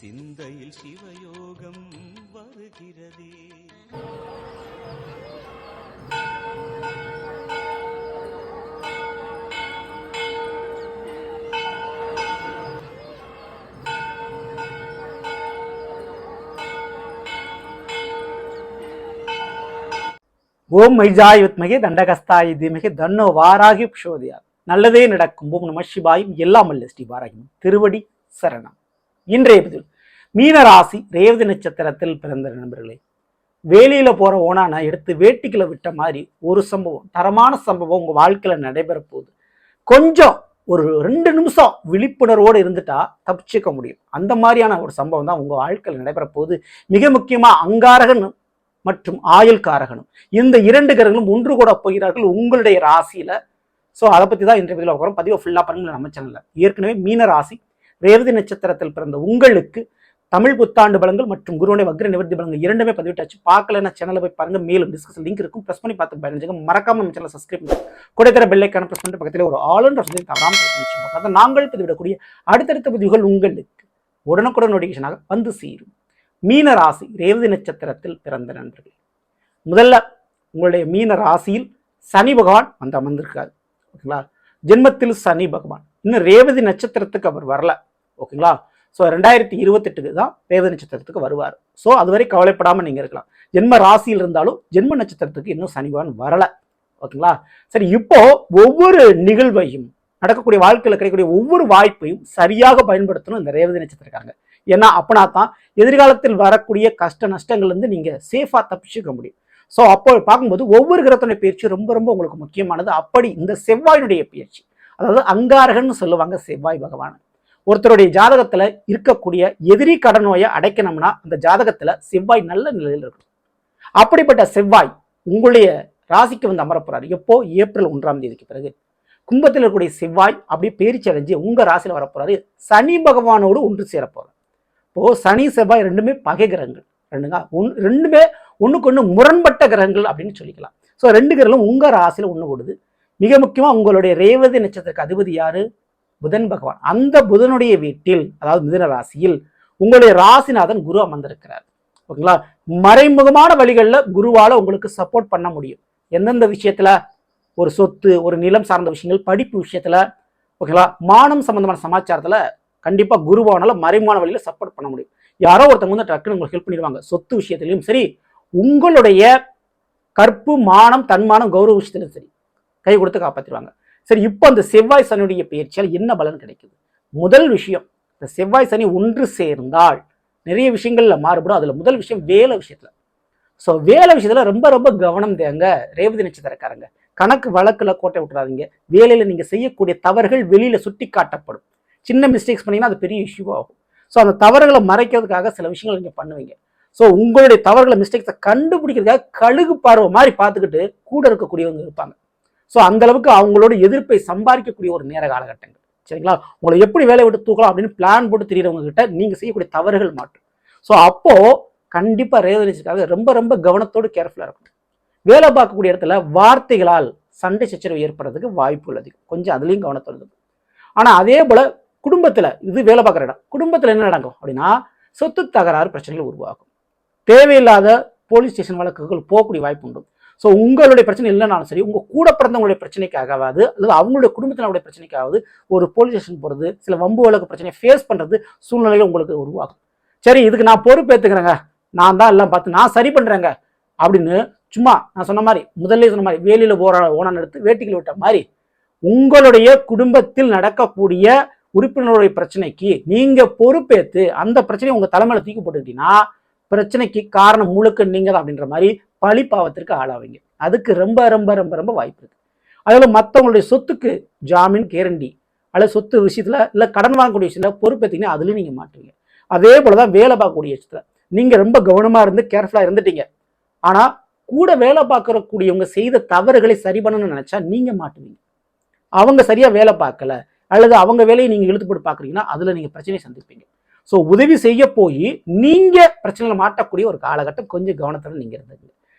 சிந்தையில் சிவயோகம் வருகிறதே. ஓம் மைஜாய் வித்மகே தண்டகஸ்தாய் தீமகே தன்னோ வாராகி ப்ஷோதியா. நல்லதே நடக்கும். ஓம் நம சிவாயும் எல்லாம் அல்ல ஸ்ரீ வாராகியும் திருவடி சரணம். இன்றைய பதில் மீனராசி ரேவதி நட்சத்திரத்தில் பிறந்த நண்பர்களே, வேலியில போற ஓனான எடுத்து வேட்டிக்குள்ள விட்ட மாதிரி ஒரு சம்பவம், தரமான சம்பவம் உங்க வாழ்க்கையில நடைபெற போகுது. கொஞ்சம் ஒரு 2 நிமிஷம் விழிப்புணர்வோடு இருந்துட்டா தப்பிச்சுக்க முடியும். அந்த மாதிரியான ஒரு சம்பவம் தான் உங்க வாழ்க்கையில் நடைபெற போகுது. மிக முக்கியமா அங்காரகன் மற்றும் ஆயுள் காரகனும் இந்த 2 கிரகங்களும் ஒன்று கூட போகிறார்கள் உங்களுடைய ராசியில. ஸோ அதை பத்தி தான் இன்றைய பதிவில் வரும். பதிவை ஃபுல்லா பண்ணுங்க நம்ம சேனல்ல. ஏற்கனவே மீன ராசி ரேவதி நட்சத்திரத்தில் பிறந்த உங்களுக்கு தமிழ் புத்தாண்டு பலன்கள் மற்றும் குருவுடைய வக்ர நிவர்த்தி பலன்கள் இரண்டுமே பதிவிட்டாச்சு. பார்க்கலன்னா சேனலை போய் பாருங்க. மேலும் டிஸ்கஷன் லிங்க் இருக்கும், பிரஸ் பண்ணி பார்த்து பயணிச்சுங்க. மறக்காம நம்ம சேனலை சப்ஸ்கிரைப் பண்ணி கூட தர பெல்லைக்கான பிரஸ் பண்ணிட்டு பக்கத்தில் ஒரு ஆளுன்ற சொல்லி தவறாம பிரச்சனை நாங்கள் பதிவிடக்கூடிய அடுத்தடுத்த பதிவுகள் உங்களுக்கு உடனுக்குடன் நோட்டிஃபிகேஷனாக வந்து சேரும். மீன ராசி ரேவதி நட்சத்திரத்தில் பிறந்த நண்பர்கள், முதல்ல உங்களுடைய மீன ராசியில் சனி பகவான் வந்து அமர்ந்திருக்காரு. ஓகேங்களா, ஜென்மத்தில் சனி பகவான் இன்னும் ரேவதி நட்சத்திரத்துக்கு அவர் வரல. ஓகேங்களா, ஸோ 2028 தான் ரேவதி நட்சத்திரத்துக்கு வருவார். ஸோ அதுவரை கவலைப்படாமல் நீங்கள் இருக்கலாம். ஜென்ம ராசியில் இருந்தாலும் ஜென்ம நட்சத்திரத்துக்கு இன்னும் சனி பகவான் வரல. ஓகேங்களா, சரி, இப்போ ஒவ்வொரு நிகழ்வையும் நடக்கக்கூடிய வாழ்க்கையில் கிடைக்கக்கூடிய ஒவ்வொரு வாய்ப்பையும் சரியாக பயன்படுத்தணும் இந்த ரேவதி நட்சத்திரக்காரங்க. ஏன்னா அப்பனா தான் எதிர்காலத்தில் வரக்கூடிய கஷ்ட நஷ்டங்கள்லேருந்து நீங்கள் சேஃபாக தப்பிச்சுக்க முடியும். ஸோ அப்போ பார்க்கும்போது ஒவ்வொரு கிரகத்தினுடைய பயிற்சி ரொம்ப ரொம்ப உங்களுக்கு முக்கியமானது. அப்படி இந்த செவ்வாயினுடைய பயிற்சி, அதாவது அங்காரகன்னு சொல்லுவாங்க செவ்வாய் பகவான். ஒருத்தருடைய ஜாதகத்தில் இருக்கக்கூடிய எதிரி கடன் நோயை அடைக்கணும்னா அந்த ஜாதகத்தில் செவ்வாய் நல்ல நிலையில் இருக்கும். அப்படிப்பட்ட செவ்வாய் உங்களுடைய ராசிக்கு வந்து அமரப்போறாரு. எப்போ? ஏப்ரல் 1ஆம் தேதிக்கு பிறகு கும்பத்தில் இருக்கக்கூடிய செவ்வாய் அப்படியே பேரிச்சி அடைஞ்சு உங்க ராசியில் வரப்போறாரு. சனி பகவானோடு ஒன்று சேரப்போறாரு. இப்போ சனி செவ்வாய் ரெண்டுமே பகை கிரகங்கள், ரெண்டுமே ஒண்ணுக்கு ஒண்ணு முரண்பட்ட கிரகங்கள் அப்படின்னு சொல்லிக்கலாம். ஸோ 2 கிரகங்களும் உங்க ராசியில ஒண்ணு கூடுது. மிக முக்கியமா உங்களுடைய ரேவதி நட்சத்திரத்துக்கு அதிபதி யாரு? புதன் பகவான். அந்த புதனுடைய வீட்டில், அதாவது மிதுன ராசியில் உங்களுடைய ராசிநாதன் குரு அமர்ந்திருக்கிறார். ஓகேங்களா, மறைமுகமான வழிகளில் குருவால உங்களுக்கு சப்போர்ட் பண்ண முடியும். எந்தெந்த விஷயத்துல? ஒரு சொத்து, ஒரு நிலம் சார்ந்த விஷயங்கள், படிப்பு விஷயத்துல, ஓகேங்களா, மானம் சம்பந்தமான சமாச்சாரத்துல கண்டிப்பா குருவானால மறைமுகமான வழியில சப்போர்ட் பண்ண முடியும். யாரோ ஒருத்தவங்க வந்து டக்குன்னு உங்களுக்கு ஹெல்ப் பண்ணிடுவாங்க. சொத்து விஷயத்திலையும் சரி, உங்களுடைய கற்பு, மானம், தன்மானம், கௌரவ விஷயத்திலும் சரி கை கொடுத்து காப்பாற்றிடுவாங்க. சரி, இப்போ அந்த செவ்வாய் சனியுடைய பயிற்சியால் என்ன பலன் கிடைக்குது? முதல் விஷயம், இந்த செவ்வாய் சனி ஒன்று சேர்ந்தால் நிறைய விஷயங்கள்ல மாறுபடும். அதுல முதல் விஷயம் வேலை விஷயத்துல. ஸோ வேலை விஷயத்துல ரொம்ப ரொம்ப கவனம் தேங்க ரேவதி நட்சத்திரக்காரங்க. கணக்கு வழக்குல கோட்டை விட்டுறாதீங்க. வேலையில நீங்க செய்யக்கூடிய தவறுகள் வெளியில சுட்டி காட்டப்படும். சின்ன மிஸ்டேக்ஸ் பண்ணீங்கன்னா அது பெரிய இஷ்யூ ஆகும். ஸோ அந்த தவறுகளை மறைக்கிறதுக்காக சில விஷயங்கள் நீங்க பண்ணுவீங்க. ஸோ உங்களுடைய தவறுகளை, மிஸ்டேக்ஸை கண்டுபிடிக்கிறதுக்காக கழுகு பார்வை மாதிரி பார்த்துக்கிட்டு கூட இருக்கக்கூடியவங்க இருப்பாங்க. ஸோ அந்த அளவுக்கு அவங்களோட எதிர்ப்பை சம்பாதிக்கக்கூடிய ஒரு நேர காலகட்டங்கள். சரிங்களா, உங்களை எப்படி வேலையை விட்டு தூக்கலாம் அப்படின்னு பிளான் போட்டு தெரியறவங்க கிட்ட நீங்க செய்யக்கூடிய தவறுகள் மாற்றும். ஸோ அப்போ கண்டிப்பா ரேவதிக்காக ரொம்ப ரொம்ப கவனத்தோடு கேர்ஃபுல்லா இருக்கணும். வேலை பார்க்கக்கூடிய இடத்துல வார்த்தைகளால் சண்டை சச்சரவு ஏற்படுறதுக்கு வாய்ப்புகள் அதிகம். கொஞ்சம் அதுலயும் கவனத்தோடு இருக்கும். ஆனா அதே போல குடும்பத்துல, இது வேலை பார்க்குற இடம், குடும்பத்துல என்ன நடக்கும் அப்படின்னா சொத்து தகராறு பிரச்சனைகள் உருவாகும். தேவையில்லாத போலீஸ் ஸ்டேஷன் வழக்குகள் போகக்கூடிய வாய்ப்பு உண்டு. ஸோ உங்களுடைய பிரச்சனை இல்லைனாலும் சரி, உங்க கூட பிறந்தவங்களுடைய பிரச்சனைக்காகவாது அல்லது அவங்களுடைய குடும்பத்தினுடைய பிரச்சனைக்காவது ஒரு போலீஸ் ஸ்டேஷன் போறது, சில வம்பு வழக்கு பிரச்சனையை ஃபேஸ் பண்றது சூழ்நிலைகள் உங்களுக்கு உருவாகும். சரி, இதுக்கு நான் பொறுப்பேற்றுக்கிறேங்க, நான் தான் எல்லாம் பார்த்து நான் சரி பண்றேங்க அப்படின்னு சும்மா நான் சொன்ன மாதிரி, முதல்ல சொன்ன மாதிரி வேலியில ஓனான் எடுத்து வேட்டிகள் விட்ட மாதிரி உங்களுடைய குடும்பத்தில் நடக்கக்கூடிய உறுப்பினருடைய பிரச்சனைக்கு நீங்க பொறுப்பேற்று அந்த பிரச்சனையை உங்க தலைமையில தூக்கி போட்டுக்கிட்டீங்கன்னா பிரச்சனைக்கு காரணம் முழுக்க நீங்க தான் அப்படின்ற மாதிரி பழி பாவத்திற்கு ஆளாவீங்க. அதுக்கு ரொம்ப ரொம்ப ரொம்ப ரொம்ப வாய்ப்பு இருக்கு. அதோட மற்றவங்களுடைய சொத்துக்கு ஜாமீன், கேரண்டி அல்லது சொத்து விஷயத்துல இல்ல கடன் வாங்கக்கூடிய விஷயத்துல பொறுப்பேற்றீங்கன்னா அதுலயும் நீங்க மாட்டுவீங்க. அதே போலதான் வேலை பார்க்கக்கூடிய விஷயத்துல நீங்க ரொம்ப கவனமா இருந்து கேர்ஃபுல்லா இருந்துட்டீங்க. ஆனா கூட வேலை பார்க்கக்கூடியவங்க செய்த தவறுகளை சரி பண்ணணும்னு நினைச்சா நீங்க மாட்டுவீங்க. அவங்க சரியா வேலை பார்க்கல அல்லது அவங்க வேலையை நீங்க இழுத்து போட்டு பாக்குறீங்கன்னா அதுல நீங்க பிரச்சனையை சந்திப்பீங்க. ஸோ உதவி செய்ய போய் நீங்க பிரச்சனைகளை மாட்டக்கூடிய ஒரு காலகட்டம். கொஞ்சம் கவனத்துல நீங்க இருந்தீங்க.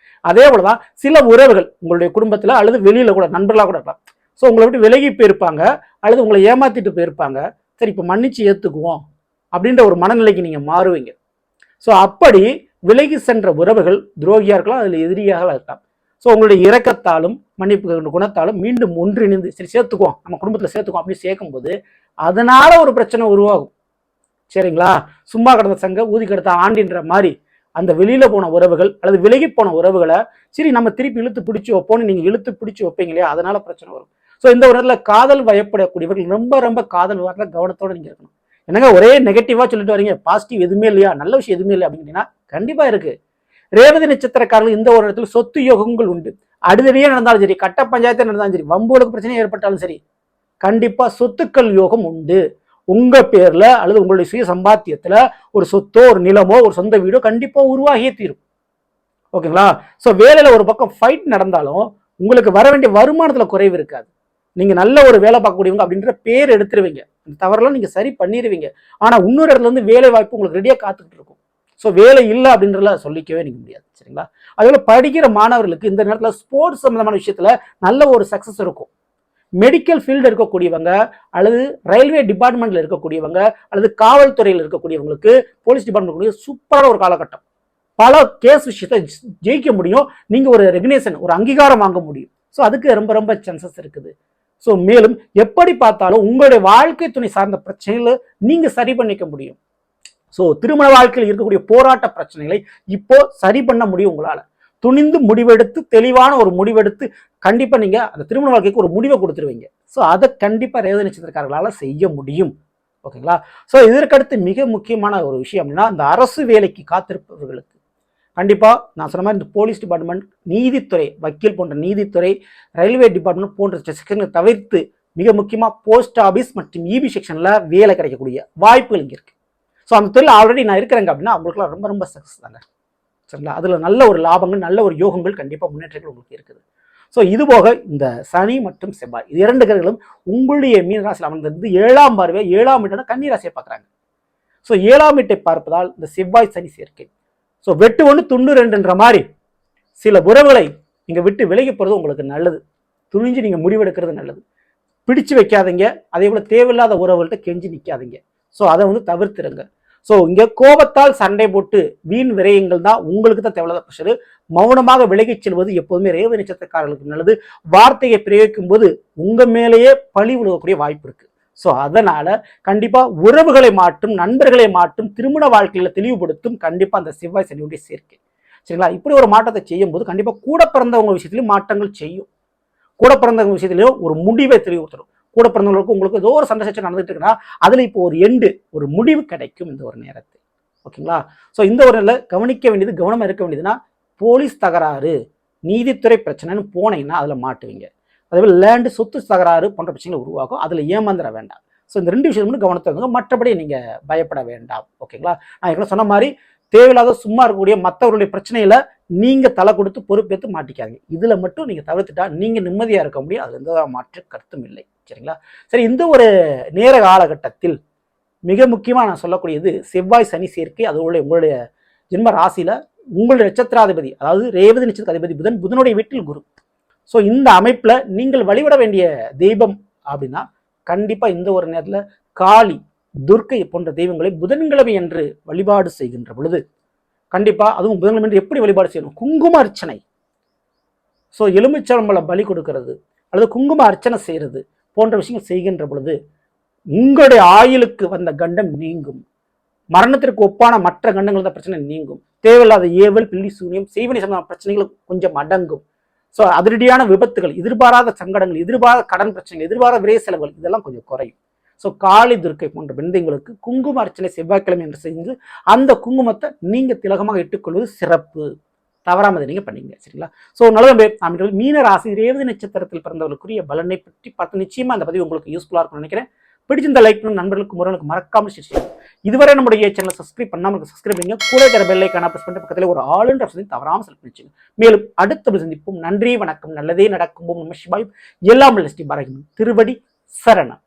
அதே போலதான் சில உறவுகள் உங்களுடைய குடும்பத்துல அல்லது வெளியில கூட நண்பர்களா கூட இருக்கலாம். ஸோ உங்களை விட்டு விலகி போயிருப்பாங்க அல்லது உங்களை ஏமாத்திட்டு போயிருப்பாங்க. சரி, இப்போ மன்னிச்சு ஏத்துக்குவோம் அப்படின்ற ஒரு மனநிலைக்கு நீங்கள் மாறுவீங்க. ஸோ அப்படி விலகி சென்ற உறவுகள் துரோகியாக இருக்கலாம், அதில் எதிரியாக இருக்கலாம். ஸோ உங்களுடைய இரக்கத்தாலும் மன்னிப்பு குணத்தாலும் மீண்டும் ஒன்றிணைந்து சரி சேர்த்துக்குவோம், நம்ம குடும்பத்தில் சேர்த்துக்குவோம் அப்படி சேர்க்கும்போது அதனால ஒரு பிரச்சனை உருவாகும். சரிங்களா? சும்மா கிடந்த சங்க ஊதி கிடந்த ஆண்டின்ற மாதிரி அந்த வெளியில போன உறவுகள் அல்லது விலகி போன உறவுகளை சரி நம்ம திருப்பி இழுத்து பிடிச்சி வைப்போம்னு நீங்க இழுத்து பிடிச்சி வைப்பீங்க இல்லையா, அதனால பிரச்சனை வரும். ஸோ இந்த ஒரு இடத்துல காதல் வயப்படக்கூடியவர்கள் ரொம்ப ரொம்ப காதல் வரல கவனத்தோட நீங்க இருக்கணும். என்னங்க ஒரே நெகட்டிவா சொல்லிட்டு வரீங்க, பாசிட்டிவ் எதுவுமே இல்லையா, நல்ல விஷயம் எதுவுமே இல்லை அப்படின்னா கண்டிப்பா இருக்கு. ரேவதி நட்சத்திரக்காரர்கள் இந்த ஒரு இடத்துல சொத்து யோகங்கள் உண்டு. அடுத்தடியே நடந்தாலும் சரி, கட்ட பஞ்சாயத்து நடந்தாலும் சரி, வம்புகளுக்கு பிரச்சனை ஏற்பட்டாலும் சரி, கண்டிப்பா சொத்துக்கள் யோகம் உண்டு. உங்க பேர்ல அல்லது உங்களுடைய சுய சம்பாத்தியத்துல ஒரு சொத்தோ ஒரு நிலமோ ஒரு சொந்த வீடோ கண்டிப்பா உருவாகியே தீரும். ஓகேங்களா? ஸோ வேலையில ஒரு பக்கம் ஃபைட் நடந்தாலும் உங்களுக்கு வர வேண்டிய வருமானத்துல குறைவு இருக்காது. நீங்க நல்ல ஒரு வேலை பார்க்கக்கூடியவங்க அப்படின்ற பேர் எடுத்துருவீங்க, அந்த தவறெல்லாம் நீங்க சரி பண்ணிடுவீங்க. ஆனா இன்னொரு இடத்துல வந்து வேலை வாய்ப்பு உங்களுக்கு ரெடியா காத்துக்கிட்டு இருக்கும். ஸோ வேலை இல்லை அப்படின்றத சொல்லிக்கவே நீங்க முடியாது. சரிங்களா? அதே படிக்கிற மாணவர்களுக்கு இந்த நேரத்துல ஸ்போர்ட்ஸ் சம்பந்தமான விஷயத்துல நல்ல ஒரு சக்சஸ் இருக்கும். மெடிக்கல் ஃபீல்டு இருக்கக்கூடியவங்க அல்லது ரயில்வே டிபார்ட்மெண்ட்ல இருக்கக்கூடியவங்க அல்லது காவல்துறையில் இருக்கக்கூடியவங்களுக்கு போலீஸ் டிபார்ட்மெண்ட் சூப்பரான ஒரு காலகட்டம். பல கேஸ் விஷயத்தை ஜெயிக்க முடியும், நீங்க ஒரு ரெகக்னேஷன் ஒரு அங்கீகாரம் வாங்க முடியும். ஸோ அதுக்கு ரொம்ப ரொம்ப சான்சஸ் இருக்குது. ஸோ மேலும் எப்படி பார்த்தாலும் உங்களுடைய வாழ்க்கை துணை சார்ந்த பிரச்சனைகளை நீங்க சரி பண்ணிக்க முடியும். ஸோ திருமண வாழ்க்கையில் இருக்கக்கூடிய போராட்ட பிரச்சனைகளை இப்போ சரி பண்ண முடியும் உங்களால. துணிந்து முடிவெடுத்து தெளிவான ஒரு முடிவெடுத்து கண்டிப்பா நீங்க அந்த திருமண வாழ்க்கைக்கு ஒரு முடிவை கொடுத்துருவீங்க. ஸோ அதை கண்டிப்பா ரேவதி நட்சத்திரக்காரர்களால செய்ய முடியும். ஓகேங்களா? ஸோ இதற்கடுத்து மிக முக்கியமான ஒரு விஷயம் அப்படின்னா இந்த அரசு வேலைக்கு காத்திருப்பவர்களுக்கு கண்டிப்பா நான் சொன்ன மாதிரி இந்த போலீஸ் டிபார்ட்மெண்ட், நீதித்துறை, வக்கீல் போன்ற நீதித்துறை, ரயில்வே டிபார்ட்மெண்ட் போன்ற செக்ஷன்களை தவிர்த்து மிக முக்கியமா போஸ்ட் ஆபீஸ் மற்றும் இபி செக்ஷன்ல வேலை கிடைக்கக்கூடிய வாய்ப்புகள் இங்க இருக்கு. ஸோ அந்த தொழில் ஆல்ரெடி நான் இருக்கிறேங்க அப்படின்னா அவங்களுக்குலாம் ரொம்ப ரொம்ப சக்ஸஸ் தாங்க. சரிங்களா? அதில் நல்ல ஒரு லாபங்கள் நல்ல ஒரு யோகங்கள் கண்டிப்பாக முன்னேற்றங்கள் உங்களுக்கு இருக்குது. ஸோ இது போக இந்த சனி மற்றும் செவ்வாய் இது 2 கிரகங்களும் உங்களுடைய மீனராசியில் அமர்ந்திருந்து 7ஆம் பார்வை 7ஆம் வீட்டான கன்னி ராசியை பார்க்குறாங்க. ஸோ 7ஆம் வீட்டை பார்ப்பதால் இந்த செவ்வாய் சனி சேர்க்கை. ஸோ வெட்டு 1 துண்டு 2ன்ற மாதிரி சில உறவுகளை நீங்க விட்டு விலகி போகிறது உங்களுக்கு நல்லது. துணிஞ்சு நீங்க முடிவெடுக்கிறது நல்லது. பிடிச்சு வைக்காதீங்க. அதே போல தேவையில்லாத உறவுகள்கிட்ட கெஞ்சி நிற்காதீங்க. ஸோ அதை வந்து தவிர்த்துருங்க. ஸோ இங்க கோபத்தால் சண்டை போட்டு வீண் விரயங்கள் தான் உங்களுக்கு தான் தேவையில்லாத ப்ரெஷரு. மௌனமாக விலகிச் செல்வது எப்போதுமே ரேவதி நட்சத்திரக்காரர்களுக்கு நல்லது. வார்த்தையை பிரயோகிக்கும் போது உங்க மேலேயே பழி விழுகக்கூடிய வாய்ப்பு இருக்கு. ஸோ அதனால கண்டிப்பா உறவுகளை மாற்றும், நண்பர்களை மாற்றும், திருமண வாழ்க்கையில தெளிவுபடுத்தும் கண்டிப்பா அந்த செவ்வாய் சனியுடைய சேர்க்கை. சரிங்களா? இப்படி ஒரு மாற்றத்தை செய்யும் போது கண்டிப்பா கூட பிறந்தவங்க விஷயத்திலையும் மாற்றங்கள் செய்யும். கூட பிறந்தவங்க விஷயத்திலையும் ஒரு முடிவை தெளிவுபடுத்தணும். கூட பிறந்தவங்களுக்கு உங்களுக்கு ஏதோ ஒரு சண்டை சச்சரவு நடந்துட்டு இருக்குன்னா அதுல இப்போ ஒரு முடிவு கிடைக்கும் இந்த ஒரு நேரத்தில். ஓகேங்களா? ஸோ இந்த ஒரு நிலை கவனிக்க வேண்டியது, கவனமா இருக்க வேண்டியதுன்னா போலீஸ் தகராறு, நீதித்துறை பிரச்சனைன்னு போனீங்கன்னா அதுல மாட்டுவீங்க. அதேபோல் லேண்டு சொத்து தகராறு போன்ற பிரச்சனைகள் உருவாகும், அதுல ஏமாந்துட வேண்டாம். ஸோ இந்த 2 விஷயம் மட்டும் கவனத்தை வைங்க, மற்றபடி நீங்க பயப்பட வேண்டாம். ஓகேங்களா? நான் ஏற்கனவே சொன்ன மாதிரி தேவையில்லாத சும்மா இருக்கக்கூடிய மற்றவர்களுடைய பிரச்சனையில நீங்க தலை கொடுத்து பொறுப்பேற்று மாட்டிக்காதீங்க. இதுல மட்டும் நீங்க தவிர்த்துட்டா நீங்க நிம்மதியா இருக்க முடியும். அதுல எந்த மாற்று கருத்தும் இல்லை. சரிங்களா? சரி, இந்த ஒரு நேர காலகட்டத்தில் மிக முக்கியமா நான் சொல்லக்கூடியது செவ்வாய் சனி சேர்க்கை. அது உங்களுடைய ஜென்ம ராசியில உங்களுடைய நட்சத்திராதிபதி, அதாவது ரேவதி நட்சத்திர அதிபதி புதன், புதனுடைய வீட்டில் குரு. ஸோ இந்த அமைப்புல நீங்கள் வழிபட வேண்டிய தெய்வம் அப்படின்னா கண்டிப்பா இந்த ஒரு நேரத்துல காளி, துர்க்கை போன்ற தெய்வங்களை புதன்கிழமை என்று வழிபாடு செய்கின்ற பொழுது கண்டிப்பா, அதுவும் புதன்கிழமை என்று எப்படி வழிபாடு செய்யணும்? குங்கும அர்ச்சனை. ஸோ எலுமிச்சம்பழம் பலி கொடுக்கிறது அல்லது குங்கும அர்ச்சனை செய்யறது போன்ற விஷயங்கள் செய்கின்ற பொழுது உங்களுடைய ஆயுளுக்கு வந்த கண்டம் நீங்கும். மரணத்திற்கு ஒப்பான மற்ற கண்டங்கள் தான் பிரச்சனை நீங்கும். தேவையில்லாத ஏவல், பில்லி சூனியம், செய்வனை சம்பந்தமான பிரச்சனைகள் கொஞ்சம் அடங்கும். ஸோ அதிரடியான விபத்துகள், எதிர்பாராத சங்கடங்கள், எதிர்பாராத கடன் பிரச்சனைகள், எதிர்பாராத விரை செலவுகள் இதெல்லாம் கொஞ்சம் குறையும். ஸோ காளி, துர்க்கை போன்ற பெண்களுக்கு குங்கும அர்ச்சனை செவ்வாய்க்கிழமை என்று செஞ்சு அந்த குங்குமத்தை நீங்க திலகமாக இட்டுக்கொள்வது சிறப்பு. தவறாம நீங்க பண்ணீங்க. சரிங்களா? ஸோ நல்லது. மீன ராசி ரேவதி நட்சத்திரத்தில் பிறந்தவர்களுக்குரிய பலனை பற்றி பார்த்து நிச்சயமா அந்த பதிவு உங்களுக்கு யூஸ்ஃபுல்லா இருக்கும்னு நினைக்கிறேன். பிடிச்சிருந்த லைக் பண்ணி நண்பர்களுக்கு முறைகளுக்கு மறக்காம ஷேர் செய்யுங்க. இதுவரை நம்முடைய சேனலை சப்ஸ்கிரைப் பண்ணாமல் சப்ஸ்கிரைப் பண்ணுங்க. கூட இருக்கிற பெல் ஐகானை பிரஸ் பண்ணிட்டு பக்கத்தில் ஒரு ஆளுன்ற ஆப்ஷனை தவறாம செலக்ட் பண்ணி வச்சுங்க. மேலும் அடுத்த சந்திப்போம். நன்றி, வணக்கம். நல்லதே நடக்கும். நம சிவாய். எல்லாம் ஸ்ரீ பாரதி. திருவடி சரணம்.